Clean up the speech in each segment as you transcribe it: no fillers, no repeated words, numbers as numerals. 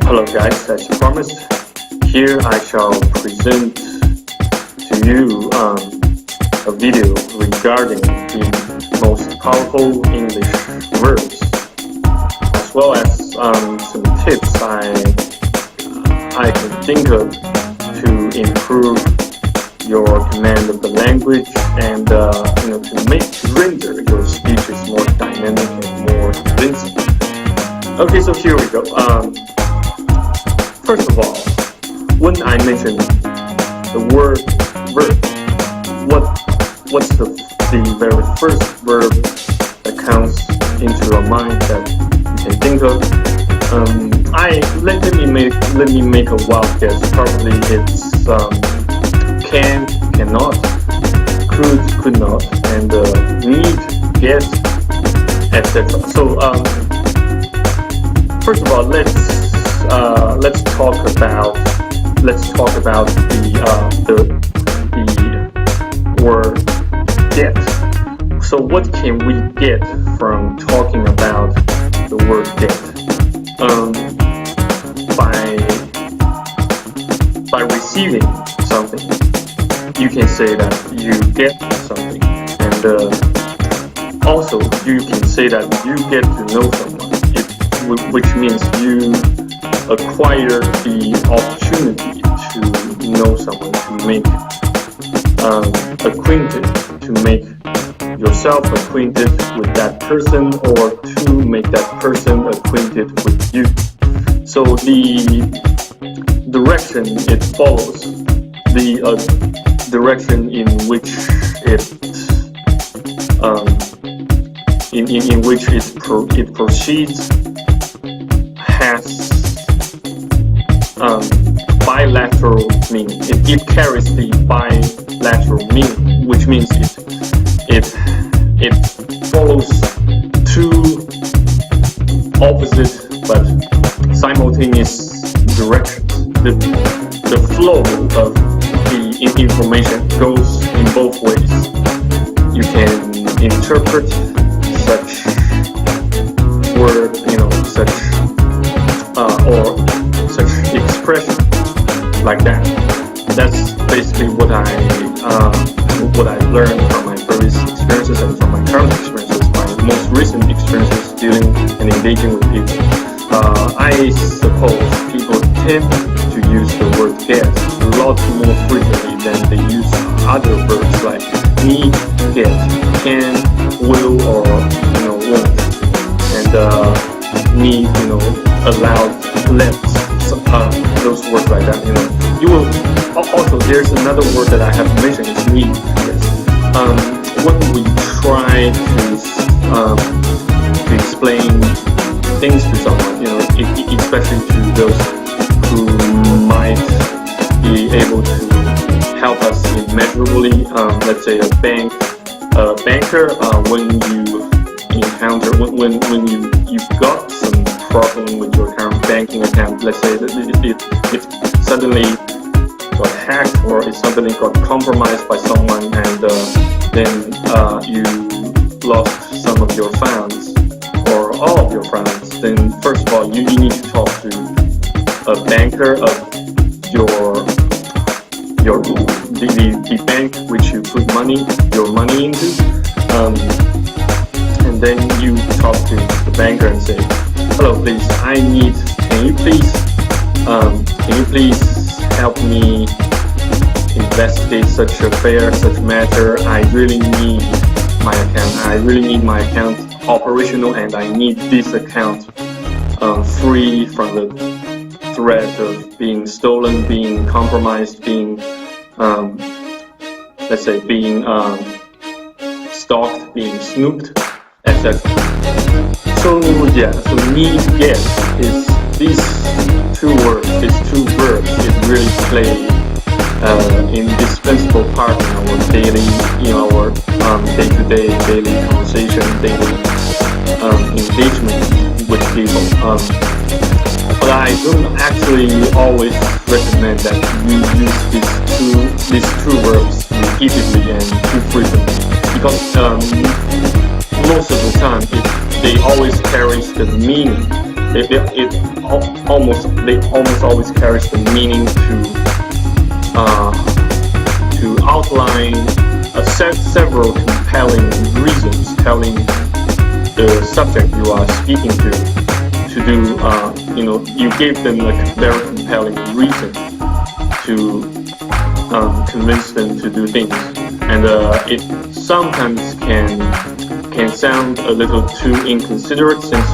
Hello guys, as promised, here I shall present to you a video regarding the most powerful English verbs, as well as some tips I can think of to improve your command of the language and to render your speeches more dynamic and more convincing. Okay, so here we go. First of all, when I mention the word verb, what's the very first verb that comes into your mind that you can think of? Let me make a wild guess. Probably it's can, cannot, could not, and need, get, etc. So first of all, let's talk about the word get. So what can we get from talking about the word get? By receiving something, you can say that you get something, and also you can say that you get to know someone, which means you acquire the opportunity to know someone, to make acquainted, to make yourself acquainted with that person, or to make that person acquainted with you. So the direction it follows, the direction in which it proceeds has bilateral meaning. It carries the bilateral meaning, which means it follows two opposite but simultaneous directions. The flow of the information goes in both ways. You can interpret such word, such expression like that. That's basically what I learned from my previous experiences and from my current experiences, my most recent experiences dealing and engaging with people. I suppose people tend to use the word get a lot more frequently than they use other verbs like need, get, can, will, or won't, and need, allowed, let, those words like that. You will also, there's another word that I have mentioned, is need. Yes. When we try to explain things to someone, especially to those who might be able to help us immeasurably, let's say a banker, when you encounter, when you've got some problem with your current banking account, let's say that it suddenly got hacked, or it suddenly got compromised by someone, and then you lost some of your funds, or all of your funds. Then first of all, you need to talk to a banker of the bank which you put your money into, and then you talk to the banker and say, hello, please, can you please help me investigate such affair, such matter? I really need my account operational, and I need this account free from the threat of being stolen, being compromised, being being stalked, being snooped, etc. So need, get is these two verbs. It really play indispensable part in our day-to-day daily conversation, daily engagement with people. But I don't actually always recommend that you use these two verbs repeatedly and too frequently, because most of the time they always carries the meaning they almost always carries the meaning to outline several compelling reasons, telling the subject you are speaking to do, you give them a very compelling reason to convince them to do things, and it sometimes can sound a little too inconsiderate, since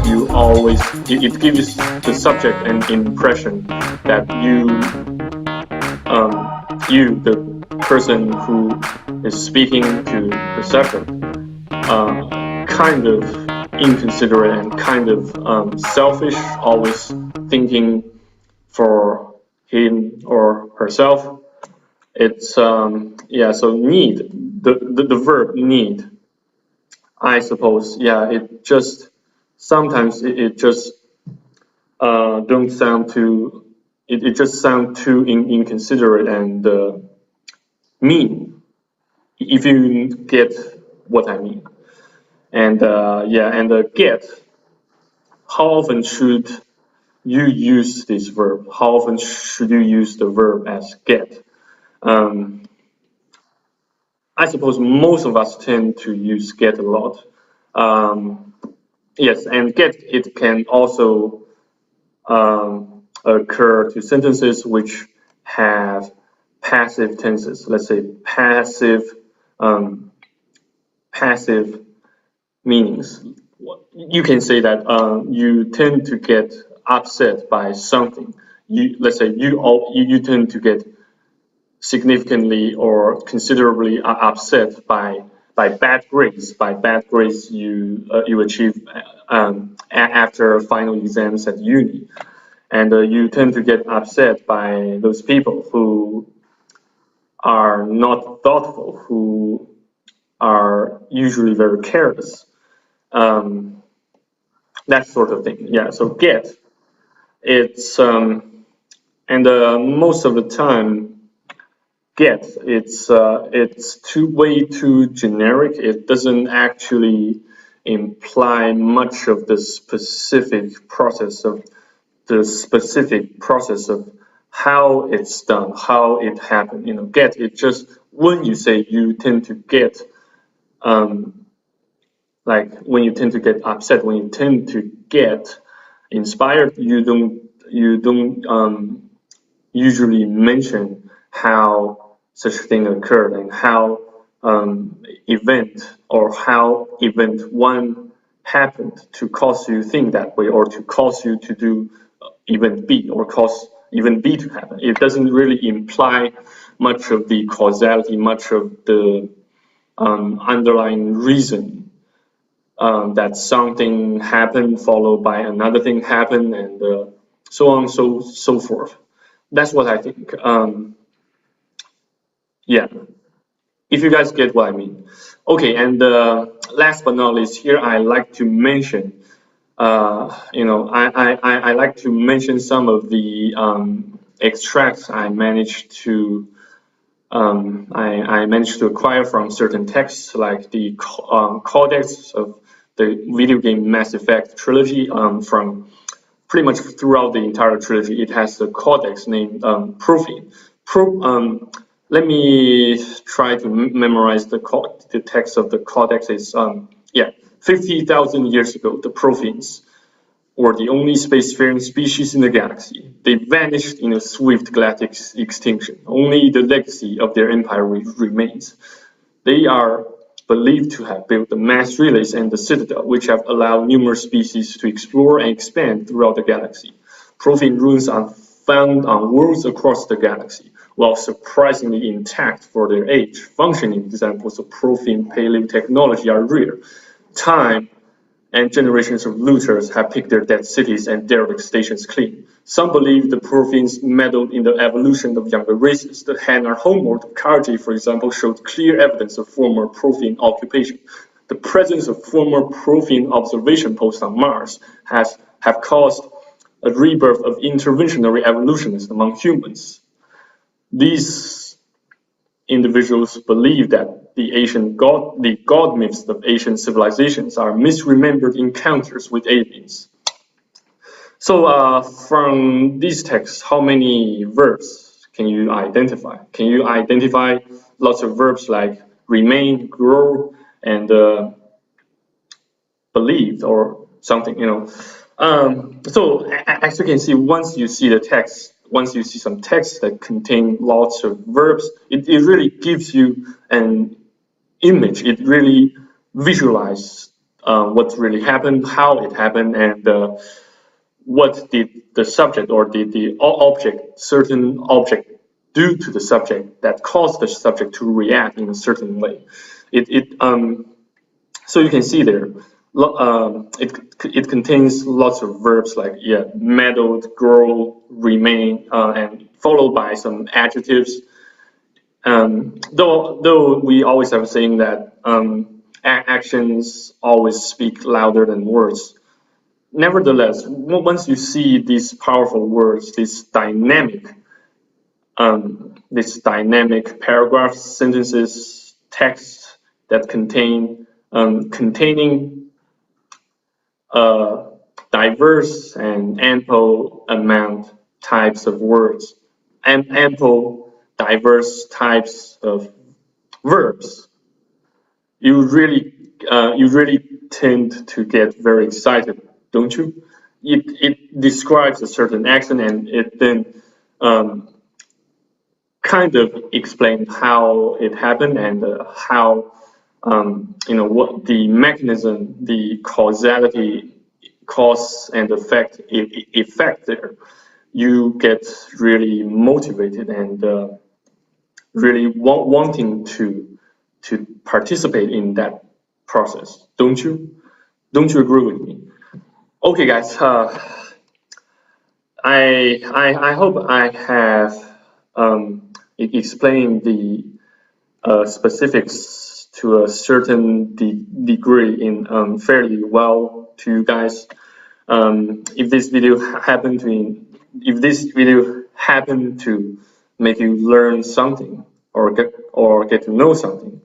it gives the subject an impression that the person who is speaking to the subject, kind of inconsiderate and kind of selfish, always thinking for him or herself. It's so need, the verb need, I suppose, it just sometimes it just don't sound too, it just sound too inconsiderate and mean, if you get what I mean. And get, how often should you use this verb? How often should you use the verb as get? I suppose most of us tend to use get a lot. Yes, and get, it can also occur to sentences which have passive tenses. Let's say passive meanings. You can say that you tend to get upset by something. Let's say you tend to get significantly or considerably upset by bad grades. By bad grades you achieve after final exams at uni, and you tend to get upset by those people who are not thoughtful, who are usually very careless. That sort of thing. Yeah. So get, it's and most of the time, get, it's way too generic. It doesn't actually imply much of the specific process of how it's done, how it happened. Get, it just, when you say you tend to get like when you tend to get upset, when you tend to get inspired, you don't usually mention how such thing occurred and how event one happened to cause you think that way, or to cause you to do event B, or cause event B to happen. It doesn't really imply much of the causality, much of the underlying reason that something happened followed by another thing happened, and so on, so forth. That's what I think. Yeah, if you guys get what I mean. Okay, and last but not least, here I like to mention, I like to mention some of the extracts I managed to acquire from certain texts, like the codex of the video game Mass Effect trilogy. From pretty much throughout the entire trilogy, it has the codex named Proofing. Let me try to memorize the text of the codex. Is 50,000 years ago, the Protheans were the only spacefaring species in the galaxy. They vanished in a swift galactic extinction. Only the legacy of their empire remains. They are believed to have built the mass relays and the citadel, which have allowed numerous species to explore and expand throughout the galaxy. Prothean ruins are found on worlds across the galaxy, while surprisingly intact for their age. Functioning examples of Prothean paleotechnology are rare. Time and generations of looters have picked their dead cities and derelict stations clean. Some believe the Protheans meddled in the evolution of younger races. The Hanar homeworld of Karji, for example, showed clear evidence of former Prothean occupation. The presence of former Prothean observation posts on Mars have caused a rebirth of interventionary evolutionists among humans. These individuals believe that the god myths of ancient civilizations are misremembered encounters with aliens. So from these texts, how many verbs can you identify? Can you identify lots of verbs like remain, grow, and believe or something, so as you can see, once you see the text, once you see some text that contain lots of verbs, it really gives you an image. It really visualizes what really happened, how it happened, and what did the subject or did the object, certain object, do to the subject that caused the subject to react in a certain way. So you can see there, it contains lots of verbs like meddled, grow, remain, and followed by some adjectives. Though we always have a saying that actions always speak louder than words. Nevertheless, once you see these powerful words, this dynamic paragraphs, sentences, text that containing diverse and ample amount types of words and ample diverse types of verbs, you really tend to get very excited, don't you? It describes a certain action and it then um, kind of explains how it happened and how what the mechanism, the causality, cause and effect there. You get really motivated and really wanting to participate in that process, don't you? Don't you agree with me? Okay, guys. I hope I have explained the specifics to a certain degree in fairly well to you guys. If this video happened to make you learn something or get to know something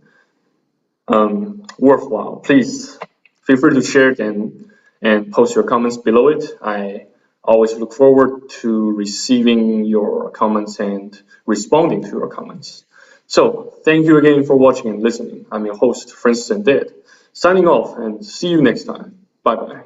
worthwhile, please feel free to share it and post your comments below it. I always look forward to receiving your comments and responding to your comments. So thank you again for watching and listening. I'm your host, Francis and Dead, signing off and see you next time. Bye bye.